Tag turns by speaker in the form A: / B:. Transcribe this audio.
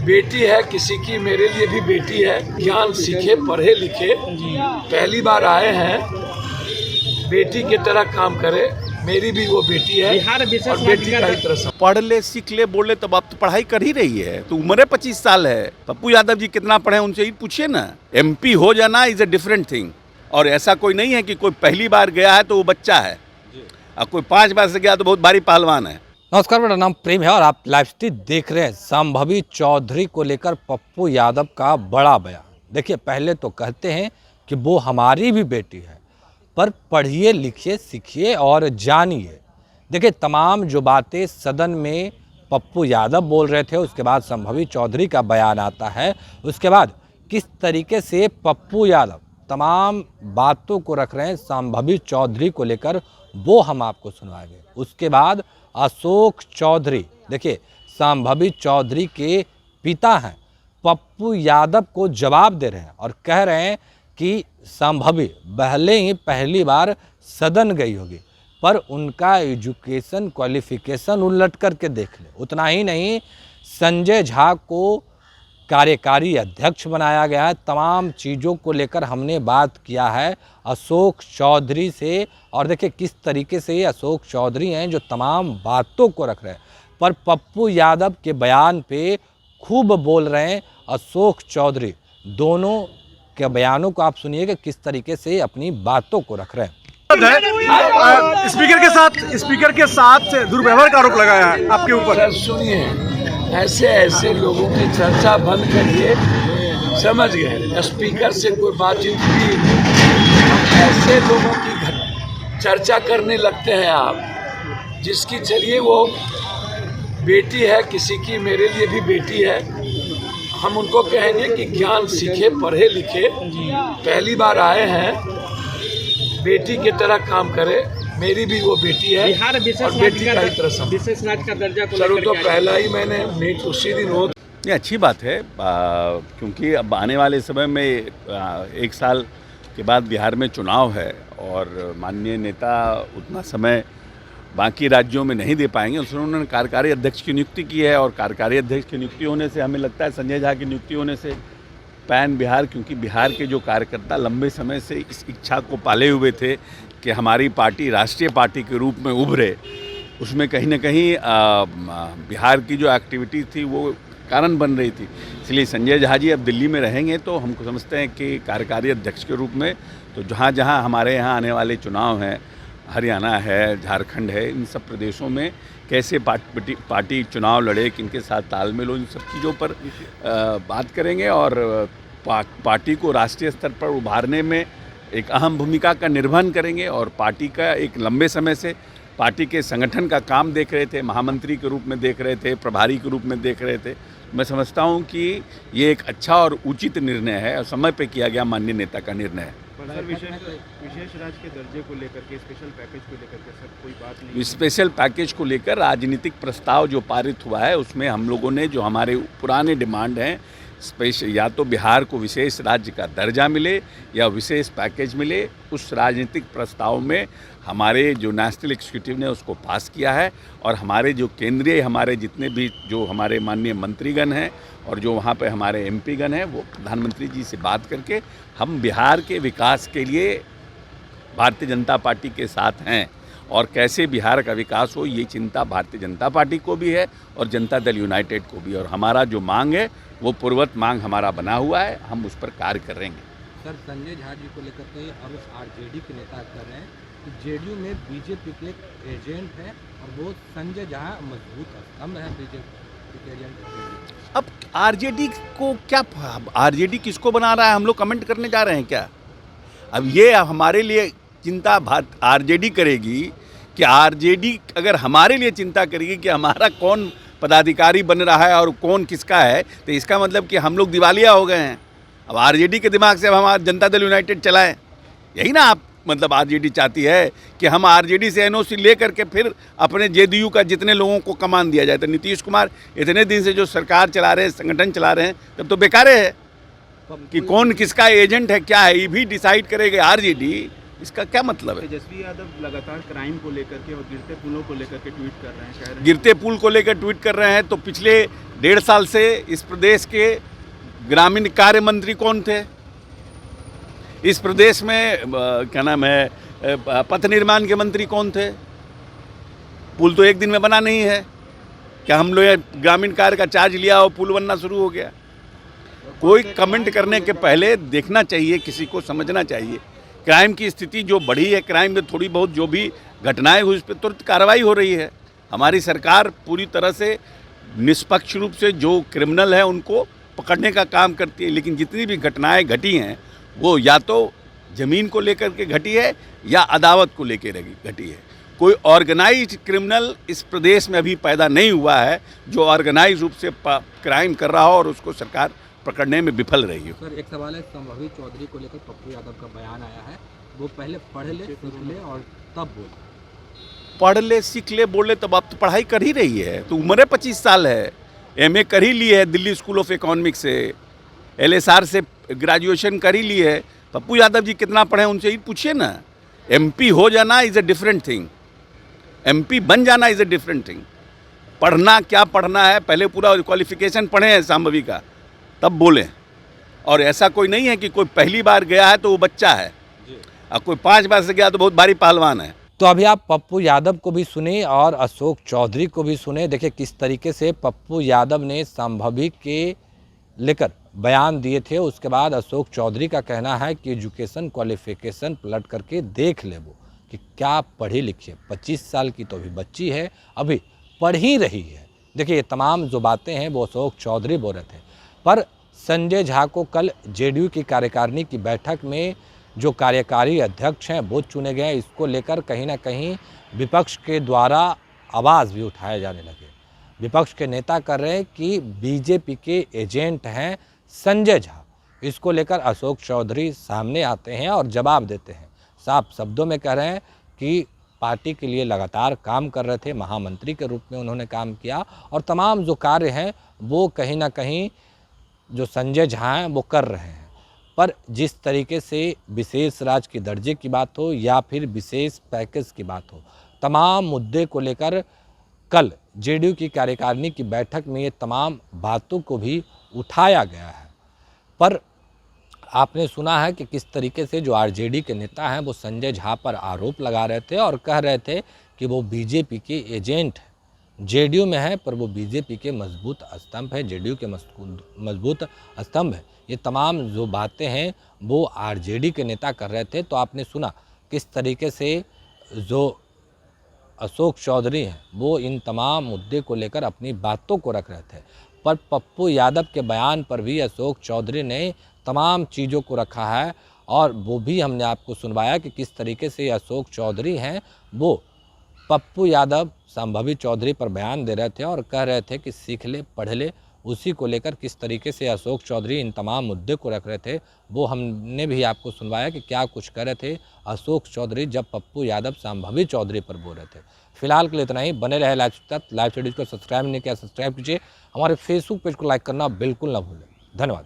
A: बेटी है किसी की, मेरे लिए भी बेटी है। ज्ञान सीखे, पढ़े लिखे, पहली बार आए हैं, बेटी की तरह काम करे। मेरी भी वो बेटी है और बेटी का ही तरह से
B: पढ़ ले, सीख ले, बोल ले, तब आप तो पढ़ाई कर ही रही है। तो उम्र 25 साल है। पप्पू यादव जी कितना पढ़े उनसे ही पूछिए ना। MP हो जाना इज अ डिफरेंट थिंग। और ऐसा कोई नहीं है कि कोई पहली बार गया है तो वो बच्चा है, और कोई 5 बार से गया तो बहुत भारी पहलवान है।
C: नमस्कार, मेरा नाम प्रेम है और आप लाइव स्ट्रीम देख रहे हैं। संभवी चौधरी को लेकर पप्पू यादव का बड़ा बयान। देखिए, पहले तो कहते हैं कि वो हमारी भी बेटी है, पर पढ़िए, लिखिए, सीखिए और जानिए। देखिए, तमाम जो बातें सदन में पप्पू यादव बोल रहे थे, उसके बाद संभवी चौधरी का बयान आता है। उसके बाद किस तरीके से पप्पू यादव तमाम बातों को रख रहे हैं संभवी चौधरी को लेकर, वो हम आपको सुनाएंगे। उसके बाद अशोक चौधरी, देखिए संभवी चौधरी के पिता हैं, पप्पू यादव को जवाब दे रहे हैं और कह रहे हैं कि संभवी भले ही पहली बार सदन गई होगी, पर उनका एजुकेशन क्वालिफिकेशन उलट करके देख ले। उतना ही नहीं, संजय झा को कार्यकारी अध्यक्ष बनाया गया है। तमाम चीज़ों को लेकर हमने बात किया है अशोक चौधरी से, और देखिए किस तरीके से ये अशोक चौधरी हैं जो तमाम बातों को रख रहे हैं। पर पप्पू यादव के बयान पे खूब बोल रहे हैं अशोक चौधरी। दोनों के बयानों को आप सुनिएगा किस तरीके से अपनी बातों को रख रहे हैं।
D: स्पीकर के साथ दुर्व्यवहार का आरोप लगाया है आपके ऊपर।
A: सुनिए, ऐसे लोगों की चर्चा बंद करिए। समझ गए? स्पीकर से कोई बातचीत भी, ऐसे लोगों की चर्चा करने लगते हैं आप। जिसकी चलिए वो बेटी है किसी की, मेरे लिए भी बेटी है। हम उनको कहेंगे कि ज्ञान सीखे, पढ़े लिखे, पहली बार आए हैं, बेटी की तरह काम करे। मेरी भी वो बेटी है और बेटी का ही तरह से
D: विशेष राज्य का दर्जा को
A: चलो तो पहला ही मैंने मीट उसी दिन हो।
B: ये अच्छी बात है, क्योंकि अब आने वाले समय में 1 साल के बाद बिहार में चुनाव है और माननीय नेता उतना समय बाकी राज्यों में नहीं दे पाएंगे। उसने उन्होंने कार्यकारी अध्यक्ष की नियुक्ति की है, और कार्यकारी अध्यक्ष की नियुक्ति होने से हमें लगता है संजय झा की नियुक्ति होने से पैन बिहार, क्योंकि बिहार के जो कार्यकर्ता लंबे समय से इस इच्छा को पाले हुए थे कि हमारी पार्टी राष्ट्रीय पार्टी के रूप में उभरे, उसमें कहीं ना कहीं बिहार की जो एक्टिविटी थी वो कारण बन रही थी। इसलिए संजय झा जी अब दिल्ली में रहेंगे तो हमको समझते हैं कि कार्यकारी अध्यक्ष के रूप में तो जहाँ जहाँ हमारे यहाँ आने वाले चुनाव हैं, हरियाणा है, झारखंड है, इन सब प्रदेशों में कैसे पार्टी चुनाव लड़े, किनके साथ तालमेल हो, इन सब चीज़ों पर बात करेंगे और पार्टी को राष्ट्रीय स्तर पर उभारने में एक अहम भूमिका का निर्वहन करेंगे। और पार्टी का एक लंबे समय से पार्टी के संगठन का काम देख रहे थे, महामंत्री के रूप में देख रहे थे, प्रभारी के रूप में देख रहे थे। मैं समझता हूँ कि ये एक अच्छा और उचित निर्णय है और समय पे किया गया माननीय नेता का निर्णय है।
D: विशेष राज्य के दर्जे को लेकर के, स्पेशल पैकेज को लेकर के सर कोई बात नहीं?
B: स्पेशल पैकेज को लेकर राजनीतिक प्रस्ताव जो पारित हुआ है उसमें हम लोगों ने जो हमारे पुराने डिमांड हैं, स्पेशल या तो बिहार को विशेष राज्य का दर्जा मिले या विशेष पैकेज मिले, उस राजनीतिक प्रस्ताव में हमारे जो नेशनल एग्जीक्यूटिव ने उसको पास किया है। और हमारे जो केंद्रीय हमारे जितने भी जो हमारे माननीय मंत्रीगण हैं और जो वहाँ पे हमारे MP गण हैं, वो प्रधानमंत्री जी से बात करके हम बिहार के विकास के लिए भारतीय जनता पार्टी के साथ हैं। और कैसे बिहार का विकास हो, ये चिंता भारतीय जनता पार्टी को भी है और जनता दल यूनाइटेड को भी। और हमारा जो मांग है वो पूर्वत मांग हमारा बना हुआ है, हम उस पर कार्य करेंगे।
C: सर, संजय झा जी को लेकर के और उस RJD के नेता कर रहे हैं कि JDU में BJP के एक एजेंट है और वो संजय झा मजबूत स्तंभ है BJP के एजेंट।
B: अब RJD को क्या, RJD किसको बना रहा है, हम लोग कमेंट करने जा रहे हैं क्या? अब ये हमारे लिए चिंता RJD करेगी कि RJD अगर हमारे लिए चिंता करेगी कि हमारा कौन पदाधिकारी बन रहा है और कौन किसका है, तो इसका मतलब कि हम लोग दिवालिया हो गए हैं। अब RJD के दिमाग से अब हमारा जनता दल यूनाइटेड चलाएं, यही ना आप मतलब RJD चाहती है कि हम RJD से NOC ले करके फिर अपने JDU का जितने लोगों को कमान दिया जाए। तो नीतीश कुमार इतने दिन से जो सरकार चला रहे हैं, संगठन चला रहे हैं, तब तो बेकार है कि कौन किसका एजेंट है, क्या है, ये भी डिसाइड करेगा RJD। इसका क्या मतलब है?
D: तेजस्वी यादव लगातार क्राइम को लेकर के और गिरते पुलों को लेकर के ट्वीट कर रहे हैं, कह रहे हैं
B: गिरते पुल को लेकर ट्वीट कर रहे हैं, तो पिछले 1.5 साल से इस प्रदेश के ग्रामीण कार्य मंत्री कौन थे? इस प्रदेश में क्या नाम है, पथ निर्माण के मंत्री कौन थे? पुल तो एक दिन में बना नहीं है। क्या हम लोग ग्रामीण कार्य का चार्ज लिया और पुल बनना शुरू हो गया? कोई कमेंट करने के पहले देखना चाहिए, किसी को समझना चाहिए। क्राइम की स्थिति जो बढ़ी है, क्राइम में थोड़ी बहुत जो भी घटनाएं हुई उस पर तुरंत कार्रवाई हो रही है। हमारी सरकार पूरी तरह से निष्पक्ष रूप से जो क्रिमिनल है उनको पकड़ने का काम करती है। लेकिन जितनी भी घटनाएं घटी हैं वो या तो ज़मीन को लेकर के घटी है या अदावत को लेकर घटी है। कोई ऑर्गेनाइज्ड क्रिमिनल इस प्रदेश में अभी पैदा नहीं हुआ है जो ऑर्गेनाइज रूप से क्राइम कर रहा हो और उसको सरकार पकड़ने में विफल रही हो।
C: सर, एक सवाल है, संभावित चौधरी को लेकर पप्पू यादव का बयान आया है, वो पहले पढ़ ले, सीख ले और तब बोले।
B: पढ़ ले, सीख ले, बोले, तब आप तो पढ़ाई कर ही रही है। तो उम्र 25 साल है, एमए कर ही ली है दिल्ली स्कूल ऑफ इकोनॉमिक्स से, एलएसआर से ग्रेजुएशन कर ही ली है। पप्पू यादव जी कितना पढ़े उनसे ही पूछिए ना। एमपी हो जाना is a different thing, MP बन जाना इज़ अ डिफरेंट थिंग। पढ़ना क्या पढ़ना है, पहले पूरा क्वालिफिकेशन पढ़े हैं संभवी का, तब बोलें। और ऐसा कोई नहीं है कि कोई पहली बार गया है तो वो बच्चा है, और कोई 5 बार से गया तो बहुत भारी पहलवान है।
C: तो अभी आप पप्पू यादव को भी सुने और अशोक चौधरी को भी सुने। देखिए किस तरीके से पप्पू यादव ने संभवी के लेकर बयान दिए थे। उसके बाद अशोक चौधरी का कहना है कि एजुकेशन क्वालिफिकेशन पलट करके देख ले वो कि क्या पढ़ी लिखी है। 25 साल की तो अभी बच्ची है, अभी पढ़ ही रही है। देखिए ये तमाम जो बातें हैं वो अशोक चौधरी बोल रहे थे। पर संजय झा को कल जेडीयू की कार्यकारिणी की बैठक में जो कार्यकारी अध्यक्ष हैं वो चुने गए, इसको लेकर कहीं ना कहीं विपक्ष के द्वारा आवाज़ भी उठाए जाने लगे। विपक्ष के नेता कर रहे हैं कि बीजेपी के एजेंट हैं संजय झा। इसको लेकर अशोक चौधरी सामने आते हैं और जवाब देते हैं। साफ शब्दों में कह रहे हैं कि पार्टी के लिए लगातार काम कर रहे थे, महामंत्री के रूप में उन्होंने काम किया और तमाम जो कार्य हैं वो कहीं ना कहीं जो संजय झा हैं वो कर रहे हैं। पर जिस तरीके से विशेष राज्य के दर्जे की बात हो या फिर विशेष पैकेज की बात हो, तमाम मुद्दे को लेकर कल जेडीयू की कार्यकारिणी की बैठक में ये तमाम बातों को भी उठाया गया है। पर आपने सुना है कि किस तरीके से जो आरजेडी के नेता हैं वो संजय झा पर आरोप लगा रहे थे और कह रहे थे कि वो बीजेपी के एजेंट हैं। जेडीयू में है पर वो बीजेपी के मजबूत स्तंभ है, जेडीयू के मजबूत स्तंभ है। ये तमाम जो बातें हैं वो आरजेडी के नेता कर रहे थे। तो आपने सुना किस तरीके से जो अशोक चौधरी हैं वो इन तमाम मुद्दे को लेकर अपनी बातों को रख रहे थे। पर पप्पू यादव के बयान पर भी अशोक चौधरी ने तमाम चीज़ों को रखा है और वो भी हमने आपको सुनवाया कि किस तरीके से अशोक चौधरी हैं वो पप्पू यादव संभवी चौधरी पर बयान दे रहे थे और कह रहे थे कि सीख ले, पढ़ ले। उसी को लेकर किस तरीके से अशोक चौधरी इन तमाम मुद्दे को रख रहे थे वो हमने भी आपको सुनवाया कि क्या कुछ कर रहे थे अशोक चौधरी जब पप्पू यादव संभवी चौधरी पर बोल रहे थे। फिलहाल के लिए इतना ही। बने रहे लाइव स्टडीज को सब्सक्राइब नहीं किया सब्सक्राइब कीजिए। हमारे फेसबुक पेज को लाइक करना बिल्कुल ना भूलें। धन्यवाद।